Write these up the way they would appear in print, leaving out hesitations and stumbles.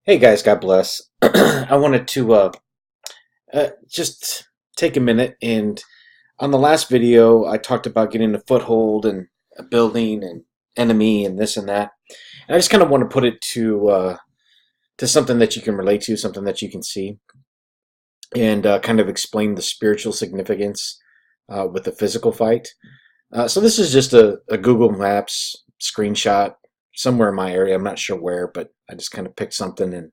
Hey guys, God bless. I wanted to just take a minute, and on the last video, I talked about getting a foothold and a building and enemy and this and that. And I just kind of want to put it to something that you can relate to, something that you can see, and kind of explain the spiritual significance with the physical fight. So this is just a Google Maps screenshot somewhere in my area. I'm not sure where, but I just kind of picked something and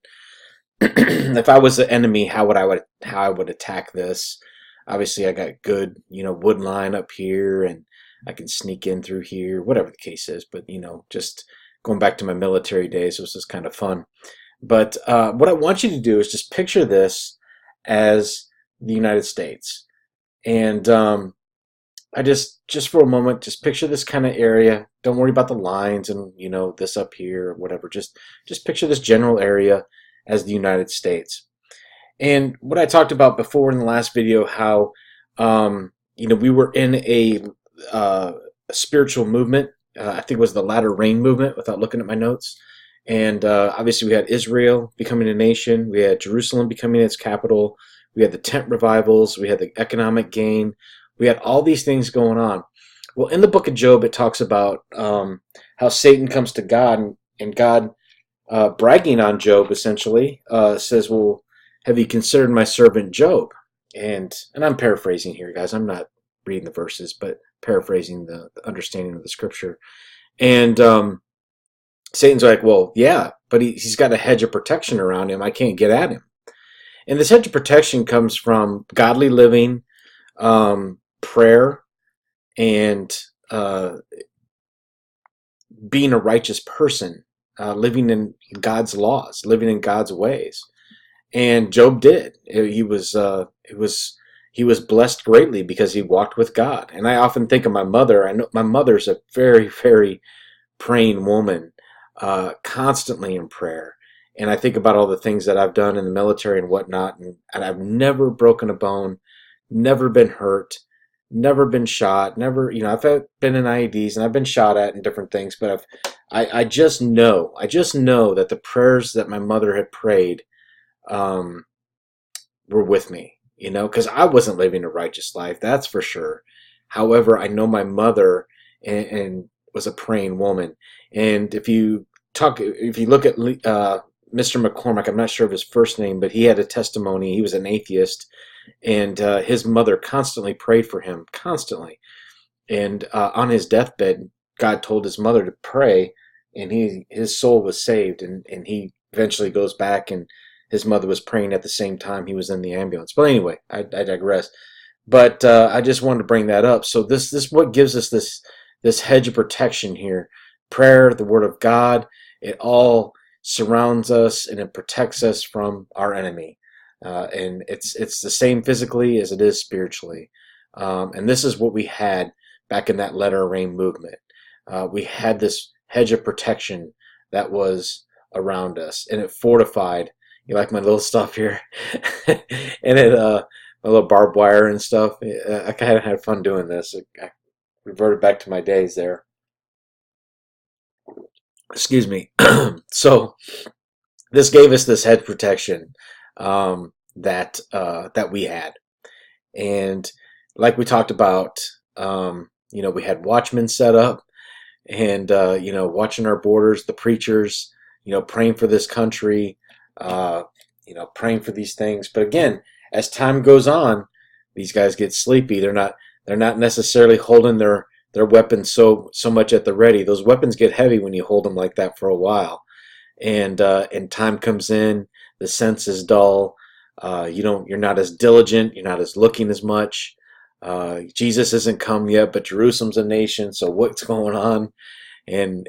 if I was the enemy, how I would attack this? Obviously, I got good, wood line up here, and I can sneak in through here, whatever the case is. But just going back to my military days, it was just kind of fun. But what I want you to do is just picture this as the United States, and I just for a moment, just picture this kind of area. Don't worry about the lines and this up here or whatever. Just picture this general area as the United States. And what I talked about before in the last video, how we were in a spiritual movement. I think it was the latter rain movement, without looking at my notes. And obviously, we had Israel becoming a nation. We had Jerusalem becoming its capital. We had the tent revivals. We had the economic gain. We had all these things going on. Well, in the book of Job, it talks about how Satan comes to God, and God, bragging on Job, essentially says, "Well, have you considered my servant Job?" And I'm paraphrasing here, guys. I'm not reading the verses, but paraphrasing the understanding of the scripture. And Satan's like, "Well, yeah, but he's got a hedge of protection around him. I can't get at him." And this hedge of protection comes from godly living, prayer, and being a righteous person, living in God's laws, living in God's ways. And Job did. He was blessed greatly because he walked with God. And I often think of my mother. I know my mother's a very, very praying woman, constantly in prayer. And I think about all the things that I've done in the military and whatnot, and I've never broken a bone, never been hurt, never been shot, never, I've been in IEDs and I've been shot at and different things, but I just know that the prayers that my mother had prayed um, were with me, because I wasn't living a righteous life, that's for sure. However, I know my mother and was a praying woman. And if you look at Mr. McCormick, I'm not sure of his first name, but he had a testimony. He was an atheist, and his mother constantly prayed for him, constantly. And on his deathbed, God told his mother to pray, and his soul was saved, and he eventually goes back, and his mother was praying at the same time he was in the ambulance. But anyway, I digress. But I just wanted to bring that up. So this what gives us this hedge of protection here. Prayer, the Word of God, it all surrounds us and it protects us from our enemy. And it's the same physically as it is spiritually. And this is what we had back in that letter rain movement. We had this hedge of protection that was around us, and it fortified. You like my little stuff here? And it, my little barbed wire and stuff. I kind of had fun doing this. I reverted back to my days there. Excuse me. So this gave us this head protection that we had, and like we talked about, we had watchmen set up, and watching our borders, the preachers, praying for this country, praying for these things. But again, as time goes on, these guys get sleepy. They're not necessarily holding their weapons so much at the ready. Those weapons get heavy when you hold them like that for a while, and time comes in, the sense is dull. You're not as diligent. You're not as looking as much. Jesus isn't come yet, but Jerusalem's a nation. So what's going on? And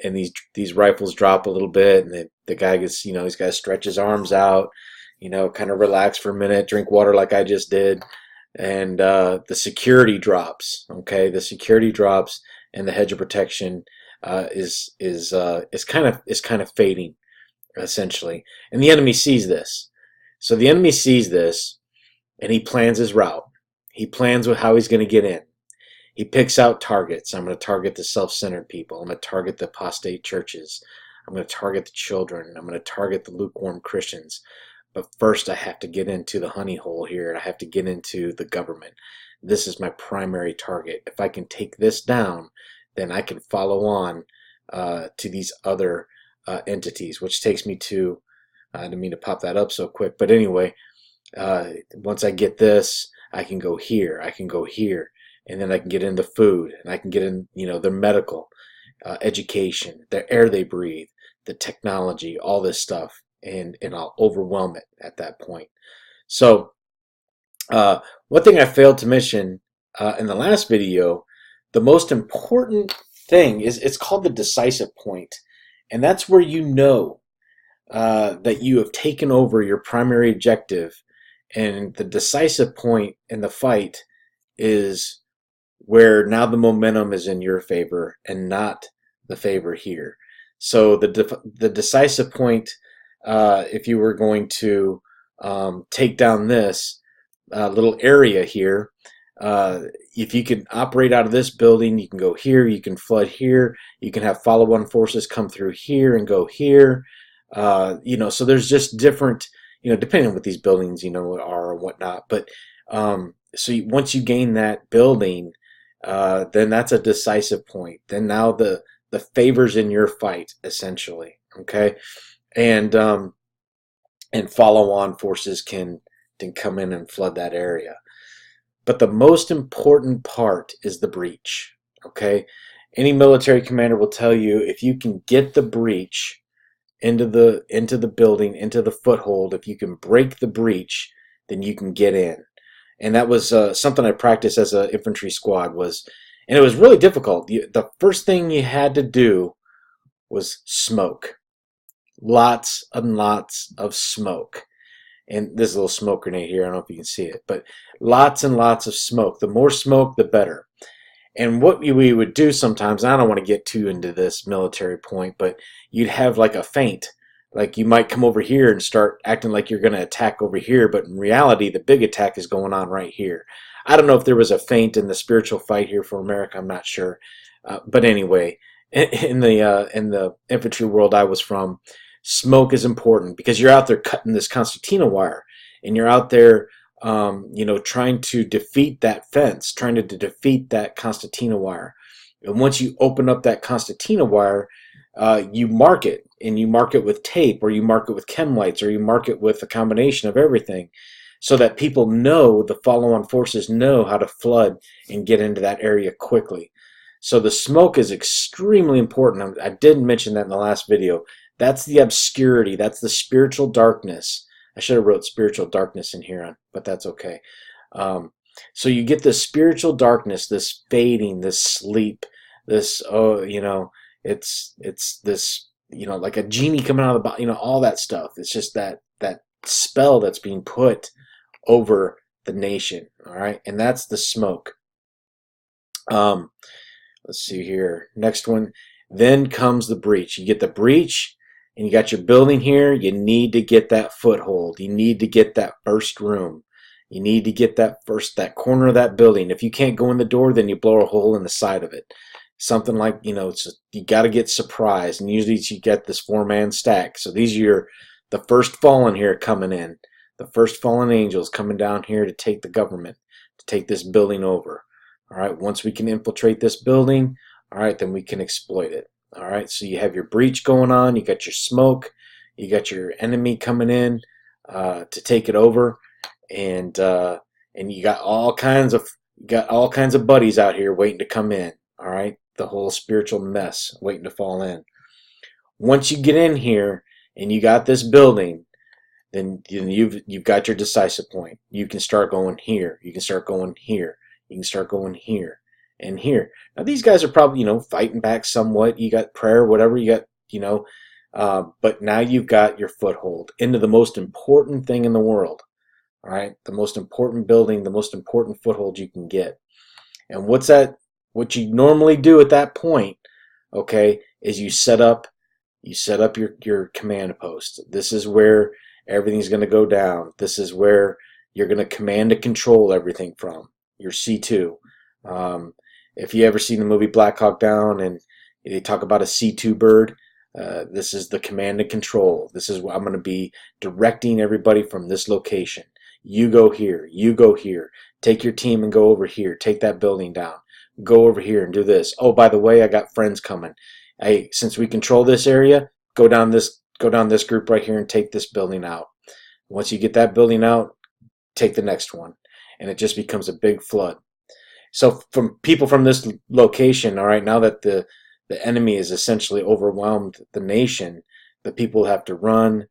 these rifles drop a little bit, and the guy gets, he's got to stretch his arms out, kind of relax for a minute, drink water like I just did, and the security drops. Okay, the security drops, and the hedge of protection is kind of fading, essentially, and the enemy sees this. So the enemy sees this, and he plans his route. He plans with how he's going to get in. He picks out targets. I'm going to target the self-centered people. I'm going to target the apostate churches. I'm going to target the children. I'm going to target the lukewarm Christians. But first I have to get into the honey hole here. I have to get into the government. This is my primary target. If I can take this down, then I can follow on to these other entities, which takes me to, I didn't mean to pop that up so quick, but anyway, once I get this, I can go here, I can go here, and then I can get into food, and I can get in, their medical, education, the air they breathe, the technology, all this stuff, and I'll overwhelm it at that point. So one thing I failed to mention in the last video, the most important thing is it's called the decisive point, and that's where you know that you have taken over your primary objective, and the decisive point in the fight is where now the momentum is in your favor and not the favor here. So the decisive point, if you were going to take down this little area here, if you can operate out of this building, you can go here, you can flood here, you can have follow-on forces come through here and go here. So there's just different, depending on what these buildings, are or whatnot. But once you gain that building, then that's a decisive point. Then now the favor's in your fight, essentially. Okay, and follow-on forces can come in and flood that area. But the most important part is the breach. Okay, any military commander will tell you if you can get the breach into the building, into the foothold, if you can break the breach, then you can get in. And that was something I practiced as an infantry squad, and it was really difficult. The first thing you had to do was smoke. Lots and lots of smoke. And there's a little smoke grenade here. I don't know if you can see it, but lots and lots of smoke. The more smoke, the better. And what we would do sometimes, I don't want to get too into this military point, but you'd have like a feint. Like you might come over here and start acting like you're going to attack over here, but in reality, the big attack is going on right here. I don't know if there was a feint in the spiritual fight here for America. I'm not sure. But anyway, in the infantry world I was from, smoke is important because you're out there cutting this concertina wire, and you're out there trying to defeat that fence, trying to defeat that concertina wire. And once you open up that concertina wire, you mark it, and you mark it with tape, or you mark it with chem lights, or you mark it with a combination of everything, so that people know, the follow-on forces know how to flood and get into that area quickly. So the smoke is extremely important. I didn't mention that in the last video. That's the obscurity. That's the spiritual darkness. I should have wrote spiritual darkness in here, but that's okay. So you get this spiritual darkness, this fading, this sleep, this, it's this, like a genie coming out of the body, all that stuff. It's just that spell that's being put over the nation, all right? And that's the smoke. Let's see here. Next one. Then comes the breach. You get the breach, and you got your building here. You need to get that foothold. You need to get that first room. You need to get that corner of that building. If you can't go in the door, then you blow a hole in the side of it. Something like, you got to get surprised. And usually you get this 4-man stack. So these are the first fallen here coming in. The first fallen angels coming down here to take the government, to take this building over. All right, once we can infiltrate this building, all right, then we can exploit it. All right, so you have your breach going on, you got your smoke, you got your enemy coming in to take it over, and you got all kinds of buddies out here waiting to come in. All right, the whole spiritual mess waiting to fall in. Once you get in here and you got this building, then you've got your decisive point. You can start going here. You can start going here. You can start going here and here. Now these guys are probably, fighting back somewhat. You got prayer, whatever you got, but now you've got your foothold into the most important thing in the world. All right, the most important building, the most important foothold you can get. And what's that? What you normally do at that point, okay, is you set up your command post. This is where everything's going to go down. This is where you're going to command and control everything from. Your C2. If you ever seen the movie Black Hawk Down and they talk about a C2 bird, This is the command and control. This is what I'm going to be directing everybody from this location. You go here. You go here. Take your team and go over here. Take that building down. Go over here and do this. Oh, by the way, I got friends coming. Hey, since we control this area, go down this group right here and take this building out. Once you get that building out, take the next one, and it just becomes a big flood. So from people from this location, all right, now that the enemy has essentially overwhelmed the nation, the people have to run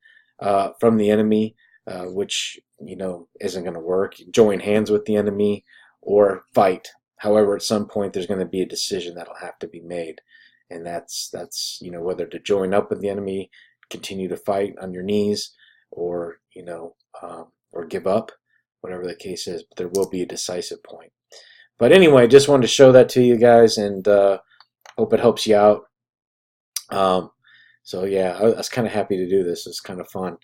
from the enemy, which isn't going to work. Join hands with the enemy or fight. However, at some point there's going to be a decision that'll have to be made, and that's whether to join up with the enemy, continue to fight on your knees, or or give up, whatever the case is. But there will be a decisive point. But anyway, just wanted to show that to you guys, and hope it helps you out. So yeah, I was kind of happy to do this. It's kind of fun.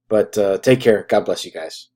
But take care. God bless you guys.